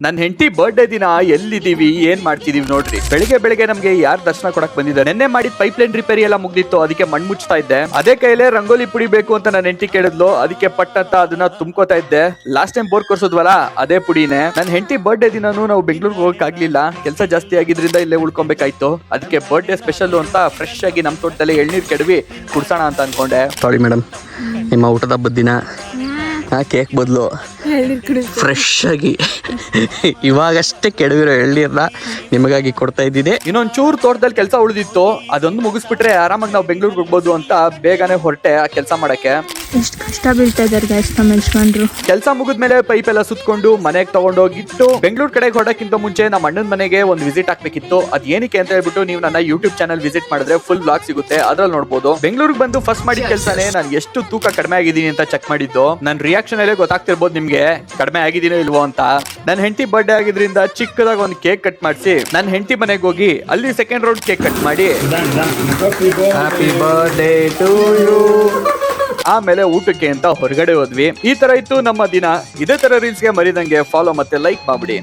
ನನ್ನ ಹೆಂಡತಿ ಬರ್ಡೇ ದಿನ ಎಲ್ಲಿದೀವಿ ಏನ್ ಮಾಡ್ತಿದೀವಿ ನೋಡ್ರಿ. ಬೆಳಿಗ್ಗೆ ನಮ್ಗೆ ಯಾರು ದರ್ಶನ ಕೊಡಕ್ ಬಂದಿದ್ದಾರೆ. ನೆನ್ನೆ ಮಾಡಿದ ಪೈಪ್ಲೈನ್ ರಿಪೇರಿ ಎಲ್ಲ ಮುಗ್ದಿತ್ತು, ಅದಕ್ಕೆ ಮಣ್ಣು ಮುಚ್ತಾ ಇದ್ದೆ. ಅದೇ ಕೈಲೇ ರಂಗೋಲಿ ಪುಡಿ ಬೇಕು ಅಂತ ನನ್ನ ಹೆಂಡತಿ ಕೇಳಿದ್ಲು, ಅದಕ್ಕೆ ಪಟ್ಟಂತ ಅದನ್ನ ತುಂಬ್ಕೋತಾ ಇದ್ದೆ. ಲಾಸ್ಟ್ ಟೈಮ್ ಬೋರ್ ಕೊರ್ಸೋದ್ವಲ್ಲ ಅದೇ ಪುಡಿನೇ. ನನ್ನ ಹೆಂಡತಿ ಬರ್ಡೇ ದಿನಾನು ನಾವು ಬೆಂಗಳೂರಿಗೆ ಹೋಗಕ್ ಆಗ್ಲಿಲ್ಲ, ಕೆಲಸ ಜಾಸ್ತಿ ಆಗಿದ್ರಿಂದ ಇಲ್ಲೇ ಉಳ್ಕೊಬೇಕಾಯ್ತು. ಅದಕ್ಕೆ ಬರ್ಡೇ ಸ್ಪೆಷಲ್ ಅಂತ ಫ್ರೆಶ್ ಆಗಿ ನಮ್ಮ ತೋಟದಲ್ಲಿ ಎಳ್ನೀರ್ ಕೆಡವಿ ಕುಡ್ಸೋಣ ಅಂತ ಅನ್ಕೊಂಡೆ. ಸಾರಿ ಮೇಡಮ್, ನಿಮ್ಮ ಊಟದ ಹಬ್ಬದ ದಿನ ಕೇಕ್ ಬದಲು ಫ್ರೆಶ್ ಆಗಿ ಇವಾಗಷ್ಟೇ ಕೆಡವಿರೋ ಎಳ್ನೀರ್ನ ನಿಮಗಾಗಿ ಕೊಡ್ತಾ ಇದ್ದಿದೆ. ಇನ್ನೊಂದ್ ಚೂರು ತೋಟದಲ್ಲಿ ಕೆಲಸ ಉಳಿದಿತ್ತು, ಅದೊಂದು ಮುಗಿಸ್ಬಿಟ್ರೆ ಆರಾಮಾಗಿ ನಾವು ಬೆಂಗಳೂರಿಗೆ ಹೋಗ್ಬೋದು ಅಂತ ಬೇಗನೆ ಹೊರಟೆ ಆ ಕೆಲಸ ಮಾಡಕ್ಕೆ. ಎಷ್ಟು ಕಷ್ಟ ಬೀಳ್ತಾ ಇದಾರೆ ಯಜಮಾನ್ರು. ಕೆಲಸ ಮುಗಿದ್ಮೇಲೆ ಪೈಪ್ ಎಲ್ಲ ಸುತ್ಕೊಂಡು ಮನೆಗೆ ತಗೊಂಡೋಗಿಟ್ಟು ಬೆಂಗಳೂರು ಕಡೆಗೆ ಹೊರಡಕ್ಕಿಂತ ಮುಂಚೆ ನಮ್ಮ ಅಣ್ಣನ ಮನೆಗೆ ಒಂದು ವಿಸಿಟ್ ಹಾಕ್ಬೇಕಿತ್ತು. ಅದ್ ಏನಕ್ಕೆ ಅಂತ ಹೇಳ್ಬಿಟ್ಟು ನೀವು ನನ್ನ ಯೂಟ್ಯೂಬ್ ಚಾನಲ್ ವಿಸಿಟ್ ಮಾಡಿದ್ರೆ ಫುಲ್ ಬ್ಲಾಗ್ ಸಿಗುತ್ತೆ, ಅದ್ರಲ್ಲಿ ನೋಡ್ಬೋದು. ಬೆಂಗಳೂರಿಗೆ ಬಂದು ಫಸ್ಟ್ ಮಾಡಿದ ಕೆಲಸನೇ ನಾನು ಎಷ್ಟು ತೂಕ ಕಡಿಮೆ ಆಗಿದ್ದೀನಿ ಅಂತ ಚೆಕ್ ಮಾಡಿದ್ದು. ನನ್ನ ರಿಯಾಕ್ಷನ್ ಅಲ್ಲೇ ಗೊತ್ತಾಗ್ತಿರ್ಬೋದು ನಿಮ್ಗೆ ಕಡಿಮೆ ಆಗಿದ್ದೀನೋ ಇಲ್ವೋ ಅಂತ. ನನ್ನ ಹೆಂಡತಿ ಬರ್ಡೇ ಆಗಿದ್ರಿಂದ ಚಿಕ್ಕದಾಗಿ ಒಂದು ಕೇಕ್ ಕಟ್ ಮಾಡಿಸಿ ನನ್ನ ಹೆಂಡತಿ ಮನೆಗೆ ಹೋಗಿ ಅಲ್ಲಿ ಸೆಕೆಂಡ್ ರೌಂಡ್ ಕೇಕ್ ಕಟ್ ಮಾಡಿ ಹ್ಯಾಪಿ ಬರ್ಡೇ ಟು ಯು ಆಮೇಲೆ ಊಟಕ್ಕೆ ಅಂತ ಹೊರಗಡೆ ಹೋದ್ವಿ. ಈ ತರ ಇತ್ತು ನಮ್ಮ ದಿನ. ಇದೇ ತರ ರೀಲ್ಸ್ಗೆ ಮರಿದಂಗೆ ಫಾಲೋ ಮತ್ತೆ ಲೈಕ್ ಮಾಡ್ಬಿಡಿ.